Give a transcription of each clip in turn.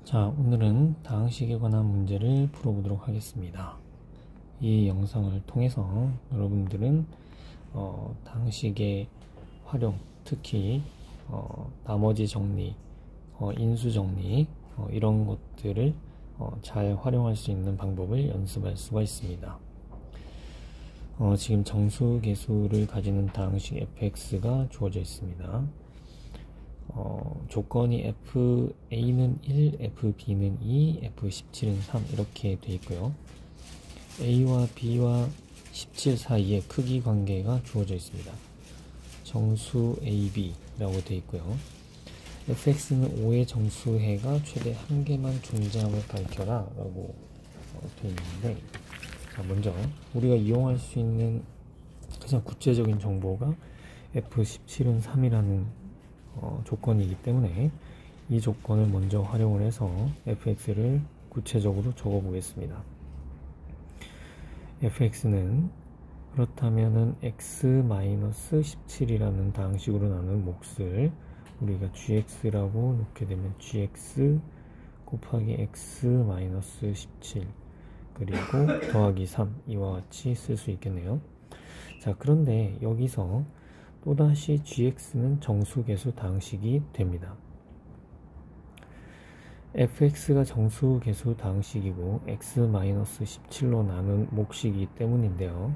자, 오늘은 다항식에 관한 문제를 풀어보도록 하겠습니다. 이 영상을 통해서 여러분들은 다항식의 활용, 특히 나머지 정리, 인수 정리 이런 것들을 잘 활용할 수 있는 방법을 연습할 수가 있습니다. 지금 정수 계수를 가지는 다항식 fx가 주어져 있습니다. 조건이 FA는 1, FB는 2, F17은 3 이렇게 되어 있고요. A와 B와 17 사이에 크기 관계가 주어져 있습니다. 정수 AB라고 되어 있고요. fx는 5의 정수해가 최대 1개만 존재함을 밝혀라 라고 되어 있는데, 자, 먼저 우리가 이용할 수 있는 가장 구체적인 정보가 F17은 3이라는 조건이기 때문에 이 조건을 먼저 활용을 해서 fx를 구체적으로 적어 보겠습니다. fx는 그렇다면은 x-17이라는 다항식으로 나눈 몫을 우리가 gx라고 놓게 되면 gx 곱하기 x-17 그리고 더하기 3 이와 같이 쓸 수 있겠네요. 자, 그런데 여기서 또다시 gx는 정수계수 다항식이 됩니다. fx가 정수계수 다항식이고 x-17로 나눈 몫이기 때문인데요.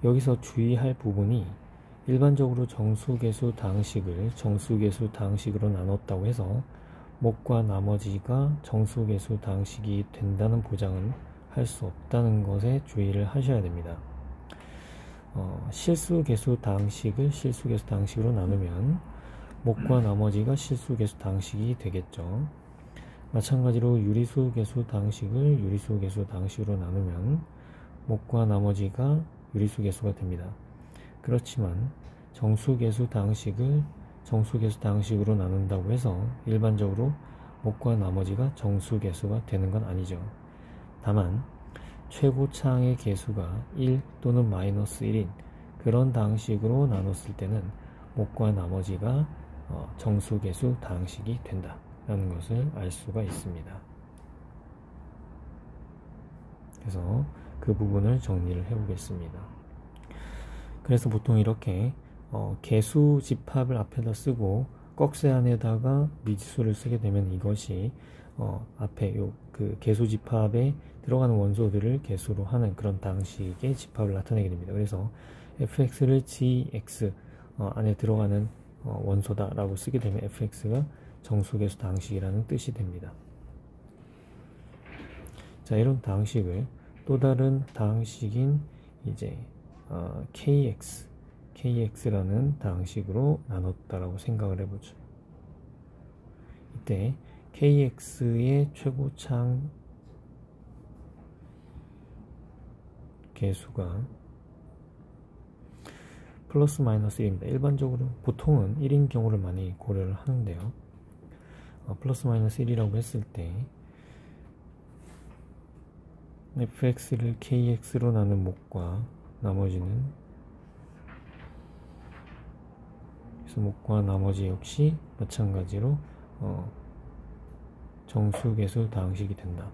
여기서 주의할 부분이 일반적으로 정수계수 다항식을 정수계수 다항식으로 나눴다고 해서 몫과 나머지가 정수계수 다항식이 된다는 보장은 할 수 없다는 것에 주의를 하셔야 됩니다. 실수계수 다항식을 실수계수 다항식으로 나누면 몫과 나머지가 실수계수 다항식이 되겠죠. 마찬가지로 유리수계수 다항식을 유리수계수 다항식으로 나누면 몫과 나머지가 유리수계수가 됩니다. 그렇지만 정수계수 다항식을 정수계수 다항식으로 나눈다고 해서 일반적으로 몫과 나머지가 정수계수가 되는 건 아니죠. 다만 최고차항의 계수가 1 또는 -1인 그런 다항식으로 나눴을 때는 몫과 나머지가 정수계수 다항식이 된다 라는 것을 알 수가 있습니다. 그래서 그 부분을 정리를 해 보겠습니다. 그래서 보통 이렇게 계수 집합을 앞에다 쓰고 꺽쇠 안에다가 미지수를 쓰게 되면 이것이 앞에 그 계수 집합에 들어가는 원소들을 계수로 하는 그런 다항식의 집합을 나타내게 됩니다. 그래서 fx를 gx 안에 들어가는 원소다 라고 쓰게 되면 fx가 정수계수 다항식이라는 뜻이 됩니다. 자, 이런 다항식을 또 다른 다항식인 이제 kx라는 다항식으로 나눴다라고 생각을 해보죠. 이때 kx의 최고차항 계수가 플러스 마이너스 1입니다. 일반적으로 보통은 1인 경우를 많이 고려를 하는데요. 플러스 마이너스 1이라고 했을 때 fx를 kx로 나눈 몫과 나머지는 그래서 몫과 나머지 역시 마찬가지로 정수계수 다항식이 된다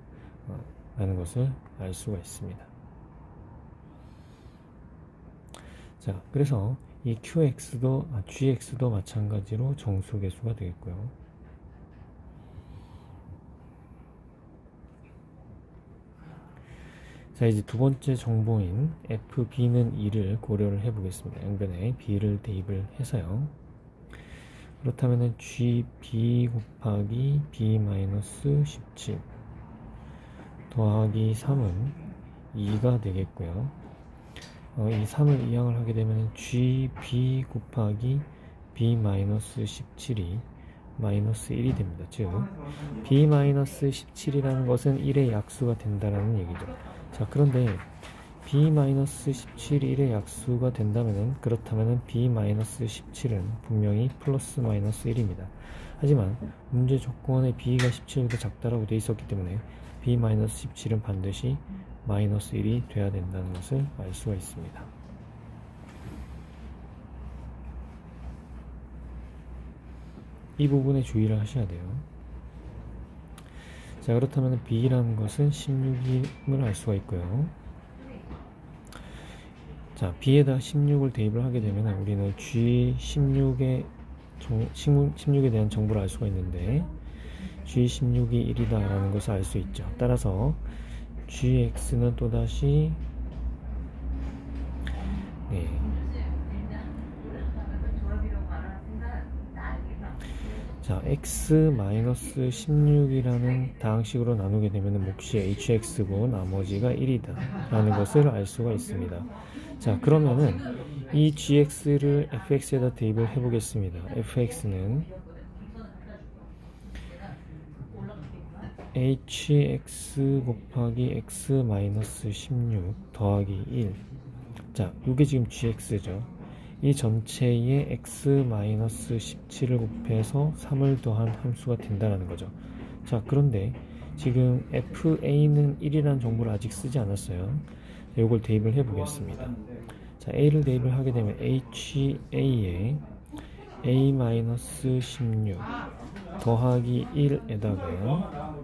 라는 것을 알 수가 있습니다. 자, 그래서 이 gx도 마찬가지로 정수계수가 되겠고요. 자, 이제 두 번째 정보인 fb는 2를 고려를 해 보겠습니다. 양변에 b를 대입을 해서요. 그렇다면 gb 곱하기 b-17 더하기 3은 2가 되겠고요. 이 3을 이항을 하게 되면 gb 곱하기 b-17이 -1이 됩니다. 즉 b-17이라는 것은 1의 약수가 된다라는 얘기죠. 자, 그런데 b-17이 1의 약수가 된다면은 그렇다면은 b-17은 분명히 플러스 마이너스 1입니다. 하지만 문제 조건에 b가 17보다 작다라고 되어 있었기 때문에 b-17은 반드시 마이너스 1이 돼야 된다는 것을 알 수가 있습니다. 이 부분에 주의를 하셔야 돼요. 자, 그렇다면 B라는 것은 16임을 알 수가 있고요. 자, B에다 16을 대입을 하게 되면 우리는 G16에 16에 대한 정보를 알 수가 있는데 G16이 1이다 라는 것을 알 수 있죠. 따라서 GX는 또다시 자, x-16이라는 다항식으로 나누게 되면 몫이 hx고 나머지가 1이다 라는 것을 알 수가 있습니다. 자, 그러면은 이 gx를 fx에다 대입을 해 보겠습니다. fx는 hx 곱하기 x-16 더하기 1. 자, 이게 지금 gx죠. 이 전체에 x-17을 곱해서 3을 더한 함수가 된다는 거죠. 자, 그런데 지금 fa는 1이라는 정보를 아직 쓰지 않았어요. 이걸 대입을 해 보겠습니다. 자, a를 대입을 하게 되면 ha에 a-16 더하기 1에다가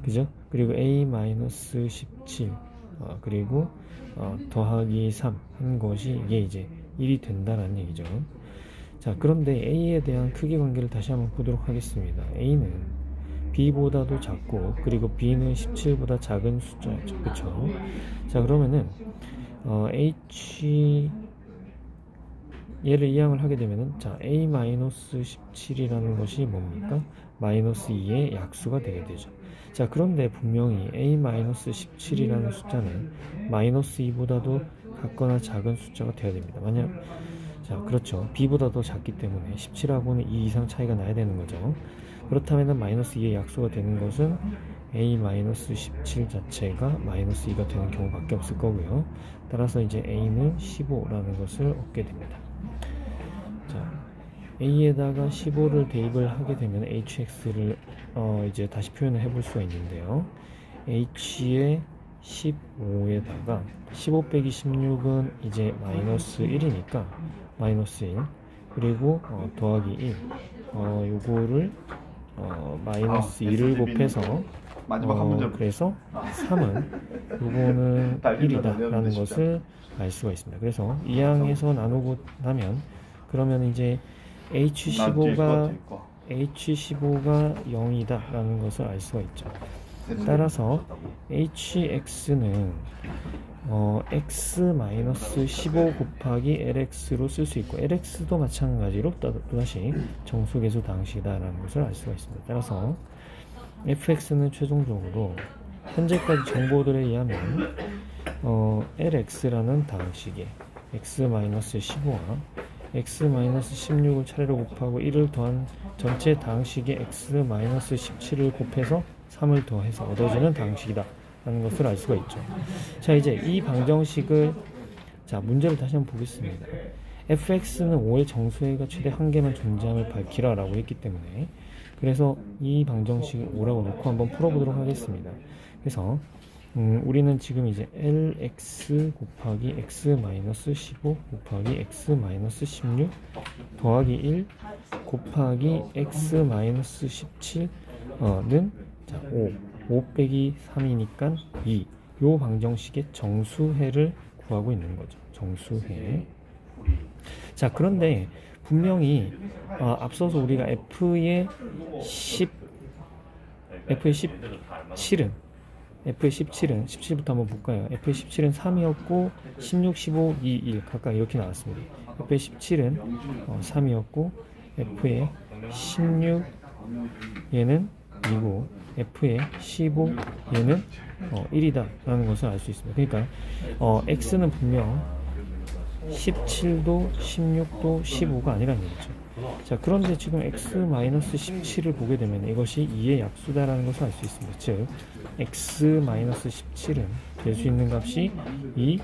그죠? 그리고 a-17 그리고 더하기 3 한 것이 이게 이제 1이 된다는 얘기죠. 자, 그런데 a에 대한 크기 관계를 다시 한번 보도록 하겠습니다. a는 b보다도 작고 그리고 b는 17보다 작은 숫자였죠. 그쵸? 자, 그러면은 얘를 이항을 하게 되면은 자, a-17이라는 것이 뭡니까? -2의 약수가 되게 되죠. 자, 그런데 분명히 a-17이라는 숫자는 -2보다도 같거나 작은 숫자가 되어야 됩니다. 만약 자, 그렇죠. b보다 더 작기 때문에 17하고는 2 이상 차이가 나야 되는 거죠. 그렇다면 -2의 약수가 되는 것은 a-17 자체가 -2가 되는 경우밖에 없을 거고요. 따라서 이제 a는 15라는 것을 얻게 됩니다. 자, a에다가 15를 대입을 하게 되면 hx를 이제 다시 표현을 해볼 수가 있는데요. h에 15에다가 15 빼기 16은 이제 -1이니까 -1 그리고 더하기 1 요거를 -1을 곱해서 그래서 3은 요거는 1이다 라는 것을 알 수가 있습니다. 그래서 이항에서 나누고 나면 그러면 이제 H15가 0이다 라는 것을 알 수가 있죠. 따라서 HX는 x-15 곱하기 lx로 쓸 수 있고 lx도 마찬가지로 또다시 정수계수 다항식이다 라는 것을 알 수가 있습니다. 따라서 fx는 최종적으로 현재까지 정보들에 의하면 lx라는 다항식에 x-15와 x-16을 차례로 곱하고 1을 더한 전체 다항식에 x-17을 곱해서 3을 더해서 얻어지는 다항식이다 라는 것을 알 수가 있죠. 자, 이제 이 방정식을 자, 문제를 다시 한번 보겠습니다. fx는 5의 정수회가 최대 한 개만 존재함을 밝히라 라고 했기 때문에 그래서 이 방정식을 5라고 놓고 한번 풀어보도록 하겠습니다. 그래서 우리는 지금 이제 lx 곱하기 x-15 곱하기 x-16 더하기 1 곱하기 x-17는 자, 5 빼기 3이니까 2. 요 방정식의 정수해를 구하고 있는 거죠. 정수해. 자, 그런데 분명히 앞서서 우리가 F의 17은 17부터 한번 볼까요? F의 17은 3이었고 16, 15, 2, 1 각각 이렇게 나왔습니다. F의 17은 3이었고 F의 16 얘는 2고 F의 15 얘는 1이다 라는 것을 알 수 있습니다. 그러니까 X는 분명 17도 16도 15가 아니라는 얘기죠. 자, 그런데 지금 x-17을 보게 되면 이것이 2의 약수다라는 것을 알 수 있습니다. 즉 x-17은 될 수 있는 값이 2,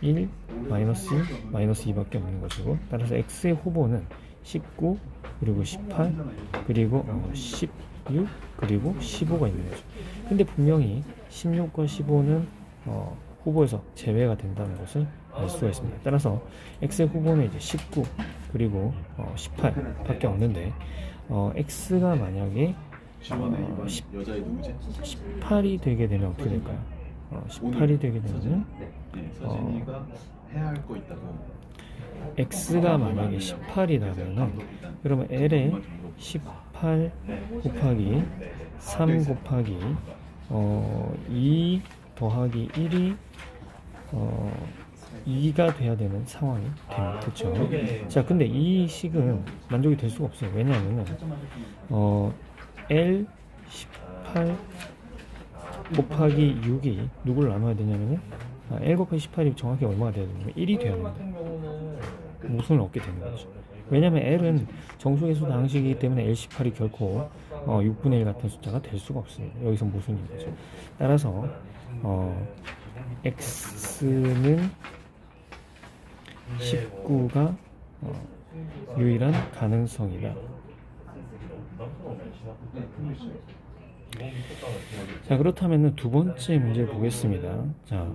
1, -1, -2밖에 없는 것이고 따라서 x의 후보는 19 그리고 18 그리고 16 그리고 15가 있는 거죠. 근데 분명히 16과 15는 후보에서 제외가 된다는 것을 알 수가 있습니다. 따라서 x의 후보는 이제 19 그리고 18 밖에 없는데 x가 만약에 지원의 이번 여자애 누구지? 18이 되게 되면 어떻게 될까요? 18이 되게 되면 네, 서진이가 해야 할 거 있다고. x가 만약에 18이라면 그러면 l에 18 곱하기 3 곱하기 2 더하기 1이 2가 돼야 되는 상황이 됩니다. 그렇죠? 자, 근데 이 식은 만족이 될 수가 없어요. 왜냐하면 L 18 곱하기 6이 누구를 나눠야 되냐면 L 곱하기 18이 정확히 얼마가 돼야 되냐면 1이 돼야 됩니다. 모순을 얻게 되는 거죠. 왜냐하면 L은 정수계수도 항식이기 때문에 L18이 결코 6분의 1 같은 숫자가 될 수가 없습니다. 여기서 모순인 거죠. 따라서 X는 19가 유일한 가능성이다. 자, 그렇다면 두 번째 문제를 보겠습니다. 자,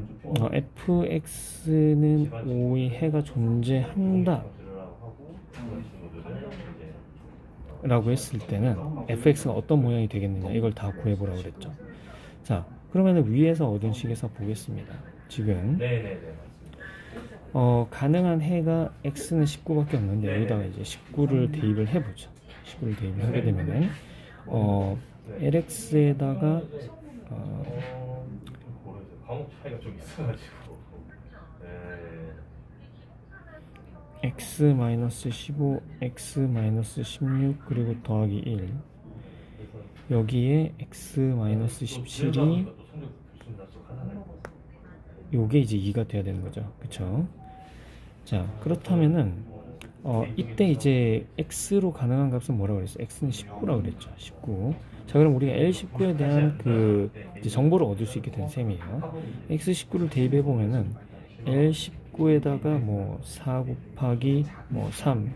fx는 5의 해가 존재한다 라고 했을 때는 fx가 어떤 모양이 되겠느냐, 이걸 다 구해보라고 그랬죠. 자, 그러면 위에서 얻은 식에서 보겠습니다. 지금 가능한 해가 x는 19밖에 없는데 여기다가 이제 19를 대입을 해보죠. 19를 대입을 하게 되면은 lx에다가 x-15, x-16 그리고 더하기 1 여기에 x-17이 요게 이제 2가 돼야 되는 거죠. 그쵸? 자, 그렇다면은 이때 이제 x로 가능한 값은 뭐라고 그랬어요? x는 19라고 그랬죠. 19. 자, 그럼 우리가 L19에 대한 그 이제 정보를 얻을 수 있게 된 셈이에요. x19를 대입해 보면은 L19에다가 뭐 4 곱하기 뭐 3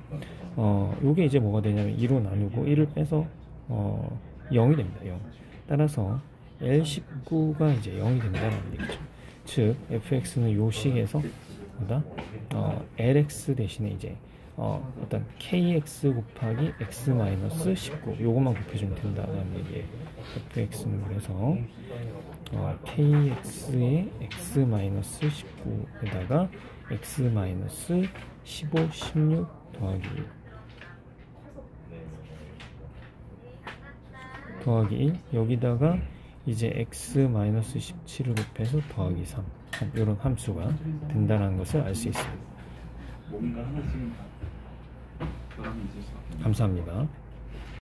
요게 이제 뭐가 되냐면 2로 나누고 1을 빼서 0이 됩니다. 0. 따라서 L19가 이제 0이 된다는 얘기죠. 즉 fx는 요 식에서 뭐다? lx 대신에 이제 어떤 kx 곱하기 x-19 요것만 곱해주면 된다는 얘기예요. fx는 그래서 kx에 x-19에다가 x-15, 16 더하기 1 여기다가 이제 x-17을 곱해서 더하기 3 이런 함수가 된다는 것을 알 수 있습니다. 감사합니다.